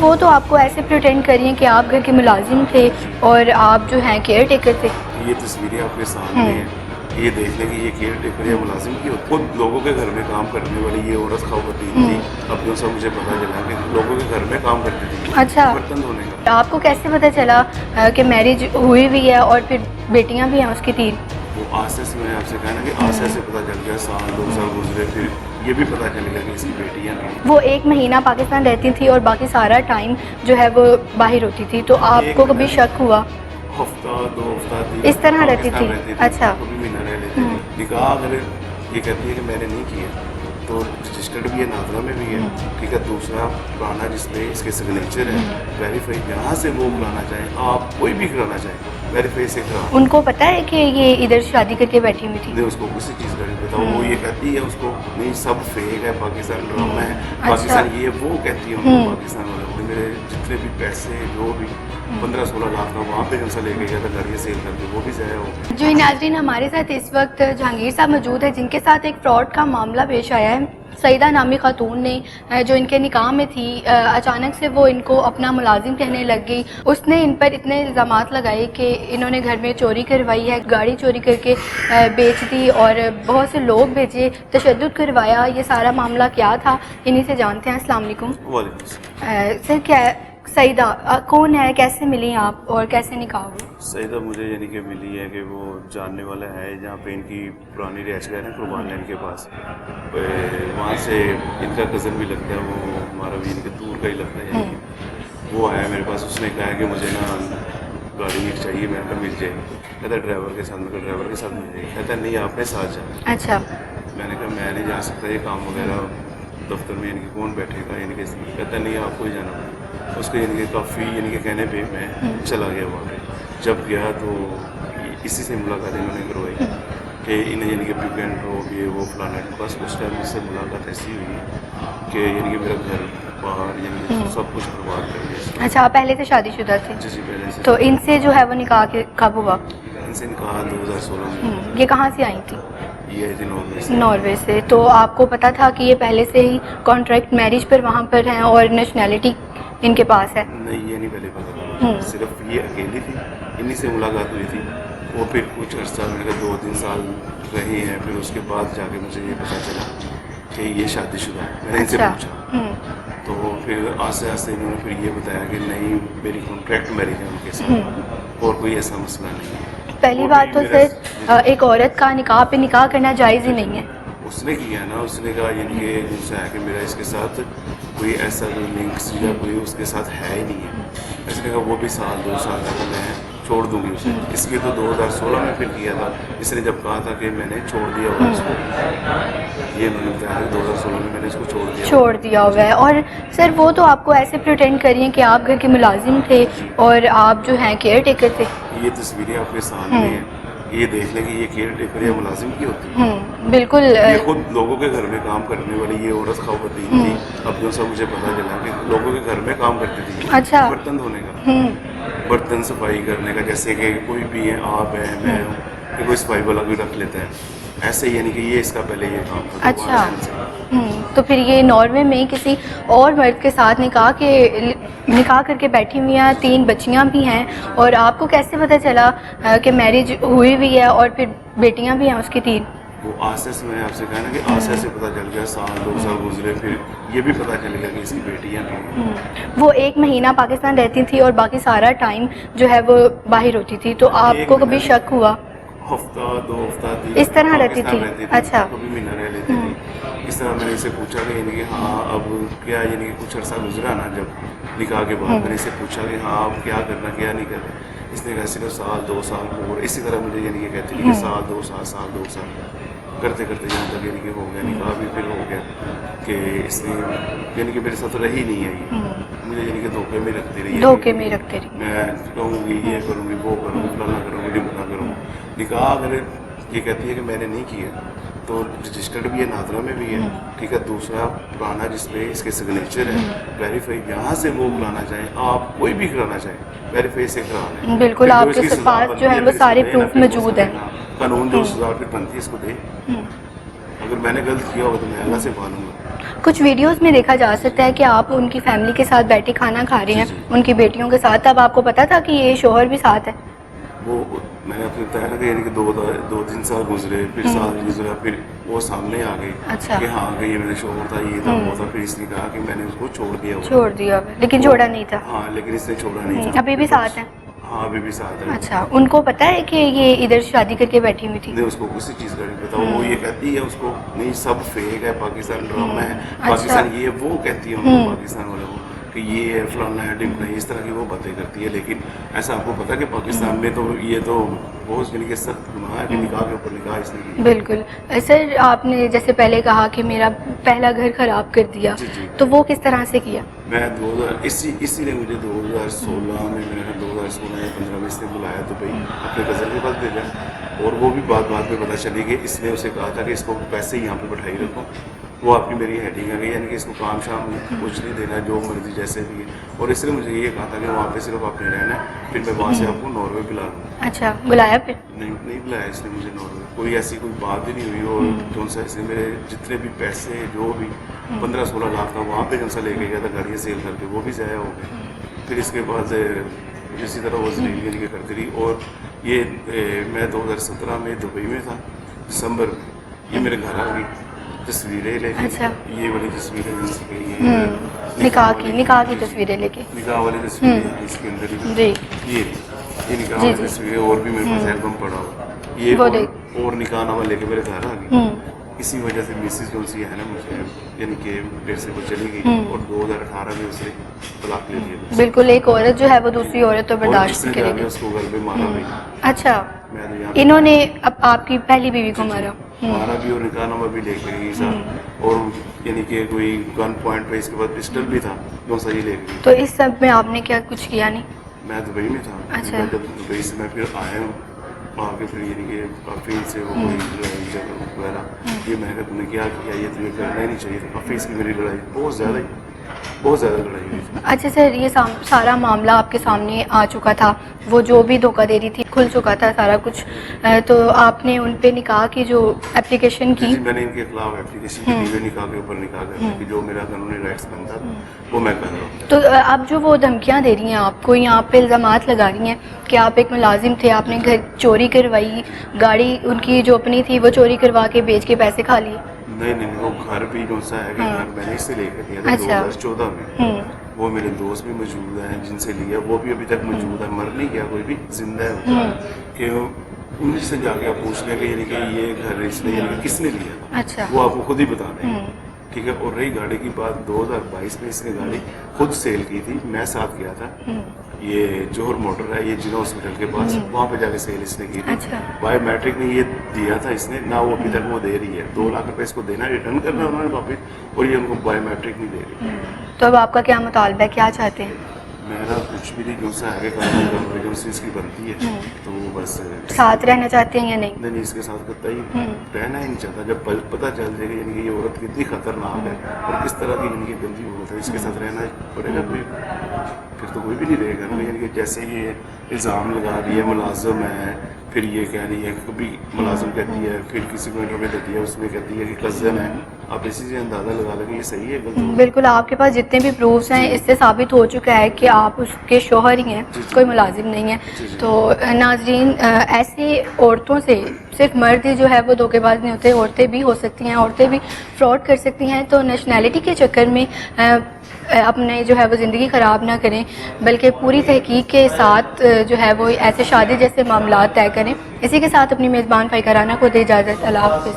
وہ تو آپ کو ایسے پریٹینڈ کر رہی ہیں کہ آپ گھر کے ملازم تھے اور آپ جو ہیں کیئر ٹیکر تھے. یہ تصویریں آپ کے سامنے ہیں, یہ دیکھ لیں کہ یہ کیئر ٹیکر یا ملازم کی ہوتی, خود لوگوں کے گھر میں کام کرنے والی یہ عورت خواتین تھی. اب سے مجھے پتا چلا کہ لوگوں کے گھر میں کام کرتی تھی. اچھا, برتن دھونے کا. آپ کو کیسے پتا چلا کہ میرج ہوئی بھی ہے اور پھر بیٹیاں بھی ہیں اس کی 3؟ وہ آستے سے میں نے آپ سے کہا نا کہ آستے سے پتا چل گیا, سال 2 سال گزرے, پھر یہ بھی پتا چل گیا کہ اس کی بیٹیاں بھی. وہ 1 مہینہ پاکستان رہتی تھی اور باقی سارا ٹائم جو ہے وہ باہر ہوتی تھی, تو آپ کو کبھی شک ہوا؟ ہفتہ 2 ہفتہ 3 اس طرح رہتی تھی. اچھا, کبھی مہینہ رہ لیتی تھی. نکاح اگر یہ کہتی ہے کہ میں نے نہیں کیا تو رجسٹرڈ بھی ہے, ناظرہ میں بھی ہے, ٹھیک ہے. دوسرا پرانا جس پہ اس کے سگنیچر ہے ویریفائی, جہاں سے وہ کرانا چاہیں, آپ کوئی بھی کرانا چاہیں ویریفائی سے کرا. ان کو پتا ہے کہ یہ ادھر شادی کر کے بیٹھی ہوئی تھی؟ نہیں, اس کو کسی چیز کا نہیں پتا. وہ یہ کہتی ہے اس کو نہیں سب فیک ہے, پاکستان ڈرامہ ہے, پاکستان یہ وہ کہتی ہے. ان کو پاکستان والے میرے جتنے بھی پیسے جو بھی 15-16 لاکھ کا وہاں پہ سے لے کے گیا تھا گاڑیاں سیل کر کے, وہ بھی ضائع ہو گیا. جو ناظرین, ہمارے ساتھ اس وقت جہانگیر صاحب موجود ہے جن کے ساتھ ایک فراڈ کا معاملہ پیش آیا ہے. سعیدہ نامی خاتون نے جو ان کے نکاح میں تھی, اچانک سے وہ ان کو اپنا ملازم کہنے لگ گئی. اس نے ان پر اتنے الزامات لگائے کہ انہوں نے گھر میں چوری کروائی ہے, گاڑی چوری کر کے بیچ دی اور بہت سے لوگ بھیجے, تشدد کروایا. یہ سارا معاملہ کیا تھا, انہی سے جانتے ہیں. السلام علیکم. وعلیکم السلام. سر, کیا سعیدہ کون ہے, کیسے ملی آپ اور کیسے نکاح ہوا؟ سعیدہ مجھے یعنی کہ ملی ہے کہ وہ جاننے والا ہے جہاں پہ ان کی پرانی رہائش گاہ ہے قربان لین کے پاس, وہاں سے ان کا کزن بھی لگتا ہے, وہ ہمارا بھی ان کے دور کا ہی لگتا ہے. یعنی کہ وہ آیا میرے پاس, اس نے کہا کہ مجھے نا گاڑی چاہیے. میں نے مل جائے, کہتا ڈرائیور کے ساتھ, میں ڈرائیور کے ساتھ مل جائے. کہتا نہیں آپ نے ساتھ جانا. اچھا. میں نے کہا میں نہیں جا سکتا, یہ کام وغیرہ دفتر میں یعنی کہ کون بیٹھے گا, یعنی کہ کہتا نہیں آپ کو ہی جانا. اس کو یعنی کہ کافی یعنی کہ کہنے پہ میں چلا گیا وہاں پہ. جب گیا تو اسی سے ملاقات انہوں نے کروائی کہ انہیں یعنی کہ پک اینڈ ڈراپ یہ وہ فلانا. بس اس ٹائم اس سے ملاقات ایسی ہوئی کہ یعنی کہ میرا گھر باہر یعنی کہ سب کچھ برباد کر دیا. اچھا, آپ پہلے سے شادی شدہ تھے؟ جی پہلے سے. تو ان سے جو ہے وہ نکاح کب ہوا؟ ان سے نکاح 2016 میں. یہ کہاں سے آئی تھی؟ یہ تھی ناروے سے. ناروے سے. تو آپ کو پتا تھا کہ یہ پہلے سے ہی کانٹریکٹ میرج پر وہاں پر ہیں اور نیشنلٹی ان کے پاس ہے؟ نہیں, یہ نہیں پہلے پتا تھا. صرف یہ اکیلی تھی, انہی سے ملاقات ہوئی تھی. وہ پھر کچھ عرصہ میں نے 2-3 سال رہی ہیں. پھر اس کے بعد جا کے مجھے یہ پتا چلا کہ یہ شادی شدہ ہے. میں نے ان سے پوچھا تو پھر آہستہ آہستہ انہوں نے پھر یہ بتایا کہ نہیں میری کانٹریکٹ میرج ہے ان کے ساتھ, اور کوئی ایسا مسئلہ نہیں ہے. پہلی بات تو سر, ایک عورت کا نکاح پہ نکاح کرنا جائز ہی نہیں ہے. اس نے کیا نا, اس نے کہا یعنی کہ مجھ سے ہے کہ میرا اس کے ساتھ کوئی ایسا کوئی لنکس یا کوئی اس کے ساتھ ہے ہی نہیں ہے. اس نے کہا وہ بھی 1-2 سال تک میں چھوڑ دوں گی اسے. اس لیے تو 2016 میں پھر کیا تھا. اس نے جب کہا تھا کہ میں نے چھوڑ دیا ہوا اس کو, یہ انہوں نے بتایا کہ 2016 میں نے اس کو چھوڑ دیا ہوا ہے. اور سر, وہ تو آپ کو ایسے پریٹینڈ کر رہی ہیں کہ آپ گھر کے ملازم تھے اور آپ جو ہیں کیئر ٹیکر تھے. یہ تصویریں آپ کے سامنے ہیں, یہ دیکھ لیں کہ یہ کیئر ٹیکر یا ملازم کی ہوتی ہے. بالکل. یہ خود لوگوں کے گھر میں کام کرنے والی یہ عورت خواتین تھی. اب سے مجھے پتا چلا کہ لوگوں کے گھر میں کام کرتی تھی. اچھا. برتن دھونے کا, برتن صفائی کرنے کا, جیسے کہ کوئی بھی ہے, آپ ہے, میں ہوں, کہ کوئی صفائی والا بھی رکھ لیتا ہے ایسے, یعنی کہ یہ اس کا پہلے یہ کام تھا. اچھا. تو پھر یہ ناروے میں کسی اور مرد کے ساتھ نکاح کر کے بیٹھی ہوئی ہیں, 3 بچیاں بھی ہیں, اور آپ کو کیسے پتا چلا کہ میرج ہوئی بھی ہے اور پھر بیٹیاں بھی ہیں اس کی 3؟ وہ آستے سے میں نے آپ سے کہا نا کہ آستے سے پتا چل گیا, سال 2 سال گزرے, پھر یہ بھی پتا چل گیا کہ اس کی بیٹیاں بھی ہیں. وہ 1 مہینہ پاکستان رہتی تھی اور باقی سارا ٹائم جو ہے وہ باہر ہوتی تھی, تو آپ کو کبھی شک ہوا؟ ہفتہ 2 ہفتہ 3 اس طرح رہتی تھی. اچھا. کبھی مہینہ رہ لیتی تھی. اس طرح میں نے اسے پوچھا کہ یعنی کہ ہاں اب کیا, یعنی کہ کچھ عرصہ گزرا نا جب نکاح کے بعد, میں نے اسے پوچھا کہ ہاں اب کیا کرنا کیا نہیں کرنا. اس نے کہا صرف 1-2 سال اور اسی طرح مجھے یعنی کہ کہتی کہ 1-2 سال کرتے کرتے یہاں تک یعنی کہ ہو گیا. نکاح بھی پھر ہو گیا کہ اس نے یعنی کہ میرے ساتھ رہی نہیں ہے. یہ مجھے یعنی کہ دھوکے میں رکھتی رہی. میں کہوں گی یہ کروں گی, وہ کروں گی, فلانا کروں گی, ڈمکنا کروں گی. نکاح اگر یہ کہتی ہے کہ میں نے نہیں کیا تو رجسٹرڈ بھی ہے, ناظرہ میں بھی ہے, ٹھیک ہے. دوسرا پرانا جس پہ اس کے سگنیچر ہے ویریفائی, جہاں سے وہ کرانا چاہیں, آپ کوئی بھی کرانا چاہیں ویریفائی سے کرا لیں. بالکل, آپ کے پاس جو ہے وہ سارے پروف موجود ہیں. قانون جو سزا پھر بنتی ہے اس کو دے. اگر میں نے غلط کیا ہوگا تو میں اللہ سے پالوں گا. کچھ ویڈیوز میں دیکھا جا سکتا ہے کہ آپ ان کی فیملی کے ساتھ بیٹھے کھانا کھا رہے ہیں ان کی بیٹیوں کے ساتھ. تب آپ کو پتا تھا کہ یہ شوہر بھی ساتھ ہے؟ وہ میں نے آپ کو بتایا نا کہ یعنی کہ 2-3 سال گزرے, پھر سال گزرا, پھر وہ سامنے آ گئی اچھا. کہ ہاں کہ یہ میرا شوہر تھا, یہ تھا, وہ تھا. پھر اس نے کہا کہ میں نے اس کو چھوڑ دیا, لیکن چھوڑا نہیں تھا. ہاں لیکن اس نے چھوڑا نہیں تھا. ابھی بھی ساتھ ہیں؟ ہاں ابھی بھی ساتھ ہے. اچھا. ان کو پتا ہے کہ یہ ادھر شادی کر کے بیٹھی ہوئی تھی؟ نہیں, اس کو کسی چیز کا نہیں پتا. وہ یہ کہتی ہے اس کو نہیں سب فیک ہے, پاکستان ڈرامہ ہے, پاکستان یہ وہ کہتی ہے ان کو پاکستان والوں کو کہ یہ ہے فلانا ہے ڈمکنا ہے, اس طرح کی وہ باتیں کرتی ہے. لیکن ایسا آپ کو پتا ہے کہ پاکستان میں تو یہ تو بہت یعنی کہ سخت گناہ ہے کہ نکاح کے اوپر نکاح اس نے کی. بالکل. سر آپ نے جیسے پہلے کہا کہ میرا پہلا گھر خراب کر دیا, تو وہ کس طرح سے کیا؟ میں اسی نے مجھے 2016 میں 2016 یا 2015 میں اس نے بلایا دبئی, اپنے کزن کے پاس بھیجا, اور وہ بھی بعد میں پتہ چلی کہ اس نے اسے کہا تھا کہ اس کو پیسے یہاں پہ بٹھائی رکھو, وہ آپ کی میری ہیڈنگ آ گئی, یعنی کہ اس کو کام شام کچھ نہیں دینا, جو مرضی جیسے بھی ہے. اور اس نے مجھے یہ کہا تھا کہ وہاں پہ صرف آپ نے رہنا ہے, پھر میں وہاں سے آپ کو ناروے بلا دوں. اچھا. بلایا پھر؟ نہیں بلایا اس نے مجھے ناروے, کوئی ایسی کوئی بات ہی نہیں ہوئی. اور جو سا اس نے میرے جتنے بھی پیسے جو بھی 15-16 لاکھ کا وہاں پہ جو سا لے کے گیا تھا گاڑیاں سیل کر کے, وہ بھی ضائع ہو گئے. پھر اس کے بعد اسی طرح وہ زندگی کے کرتی رہی. اور یہ میں 2017 میں دبئی میں تھا, دسمبر میں, یہ میرے گھر آ گئی تصویریں لے کے. یہ والی تصویریں نکاح کی تصویریں لے کے, نکاح والی تصویریں اس کے اندر ہی, یہ نکاح والی تصویریں. اور بھی میرے پاس البم پڑا ہوا, یہ اور نکاح نامہ لے کے میرے گھر آ گئی. اسی وجہ سے مسز جو سی ہے نا مجھے یعنی کہ پھر سے وہ چلی گئی, اور 2018 میں اس نے طلاق لے لیا. بالکل. ایک عورت جو ہے وہ دوسری عورت تو برداشت نہیں کرے گی. اس کو گھر پہ مارا بھی. اچھا. انہوں نے آپ کی پہلی بیوی کو مارا بھی, اور نکاح نامہ بھی لے کے گئی ساتھ, اور یعنی کہ کوئی گن پوائنٹ پہ اس کے بعد پسٹل بھی تھا, جو سا یہ لے گئی. تو اس سب میں آپ نے کیا کچھ کیا نہیں؟ میں دبئی میں تھا. اچھا. جب دبئی سے میں پھر آیا ہوں وہاں کے, پھر یعنی کہ کافی سے وہ جگہ وغیرہ, یہ میں نے کہا تم نے کیا کیا, یہ تمہیں کرنا ہی نہیں چاہیے تھا. کافی اس کی میری لڑائی بہت زیادہ لڑائی ہوئی تھی. اچھا سر, یہ سارا معاملہ آپ کے سامنے آ چکا تھا, وہ جو بھی دھوکہ دے رہی تھی کھل چکا تھا سارا کچھ, تو آپ نے ان پہ نکاح کی جو اپلیکیشن کی؟ میں نے ان کے خلاف اپلیکیشن کی, نکاح کے اوپر نکاح کرنے کی, جو میرا قانونی رائٹس بنتا تھا وہ میں کر رہا ہوں. تو اب جو وہ دھمکیاں دے رہی ہیں آپ کو, یہاں پہ الزامات لگا رہی ہیں کہ آپ ایک ملازم تھے, آپ نے گھر چوری کروائی, گاڑی ان کی جو اپنی تھی وہ چوری کروا کے بیچ کے پیسے کھا لیے. نہیں, وہ گھر بھی جو سا ہے کہ گھر میں نے اس سے لے کر دیا تھا 2014 میں. وہ میرے دوست بھی موجود ہیں جن سے لیا, وہ بھی ابھی تک موجود ہے, مر نہیں گیا کوئی بھی, زندہ ہے. کہ ان سے جا کے آپ پوچھ لیں کہ یعنی کہ یہ گھر اس نے یعنی کہ کس نے لیا, وہ آپ کو خود ہی بتا دیں. ٹھیک ہے. اور رہی گاڑی کی بات, 2022 میں اس نے گاڑی خود سیل کی تھی, میں ساتھ گیا تھا. یہ جوہر موٹر ہے, یہ جنو ہاسپٹل کے پاس, وہاں پہ جا کے سیل اس نے کی تھی. بایو میٹرک میں یہ دیا تھا اس نے, نہ وہ ابھی تک وہ دے رہی ہے. 2 لاکھ روپے اس کو دینا, ریٹرن کرنا انہوں نے واپس, اور یہ ان کو بایو میٹرک نہیں دے رہی. تو اب آپ کا کیا مطالبہ ہے, کیا چاہتے ہیں؟ میرا کچھ بھی نہیں, جو سا ہے کہ جو اس کی بنتی ہے, تو بس ساتھ رہنا چاہتے ہیں یا نہیں؟ نہیں, اس کے ساتھ کرتا ہی رہنا ہی نہیں چاہتا. جب پتہ چل جائے گا یعنی کہ یہ عورت کتنی خطرناک ہے اور کس طرح کی یعنی کہ گندی عورت ہے, اس کے ساتھ رہنا پڑے گا. پھر تو کوئی بھی نہیں رہے گا نا. یعنی کہ جیسے یہ الزام لگا رہی ہے ملازم ہے, پھر یہ کہہ رہی ہے کبھی ملازم کہتی ہے, پھر کسی کو انٹرویو دیتی ہے اس میں کہتی ہے کہ کزن ہے. آپ اسی سے اندازہ لگا لیں کہ یہ صحیح ہے غلط. بالکل. آپ کے پاس جتنے بھی پروفس ہیں اس سے ثابت ہو چکا ہے کہ آپ اس کے شوہر ہی ہیں, کوئی ملازم نہیں ہے. تو ناظرین, ایسی عورتوں سے صرف مرد ہی جو ہے وہ دھوکے باز نہیں ہوتے, عورتیں بھی ہو سکتی ہیں, عورتیں بھی فراڈ کر سکتی ہیں. تو نیشنلٹی کے چکر میں اپنے جو ہے وہ زندگی خراب نہ کریں, بلکہ پوری تحقیق کے ساتھ جو ہے وہ ایسے شادی جیسے معاملات طے کریں. اسی کے ساتھ اپنی میزبان فائقہ رانا کو دے اجازت. اللہ حافظ.